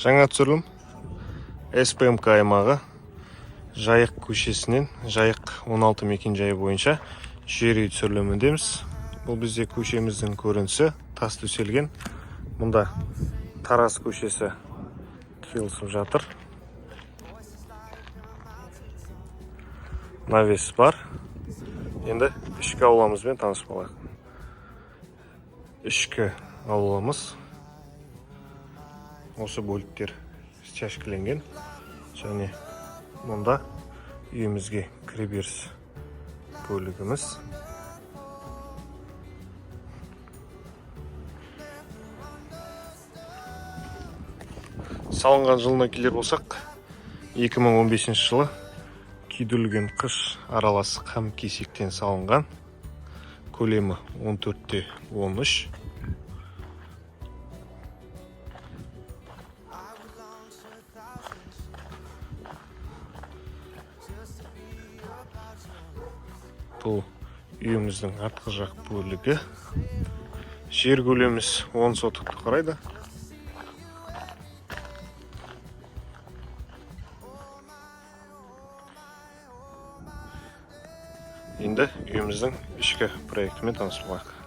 Жаңа түсірілім СПМК аймағы Жайық көшесінен Жайық 16 мекенжайы бойынша жер үй түсіріліміндеміз. Бұл бізде көшеміздің көрінісі, тас төселген. Мұнда Тарас көшесі қиылысып жатыр. Навес бар. Енді ішкі ауламызбен танысып алайық. Ішкі ауламыз осы бөліктер шашкіленген, және мұнда үйімізге кіреберіс бөлігіміз. Салынған жылына келер болсақ, 2015 жылы күйдірілген қыш аралас қам кесектен салынған. Көлемі 14-13. Бұл үйіміздің артқы жақ бөлігі. Жер көлеміміз 10 сотықты құрайды. Енді үйіміздің ішкі проектімен танысып алайық.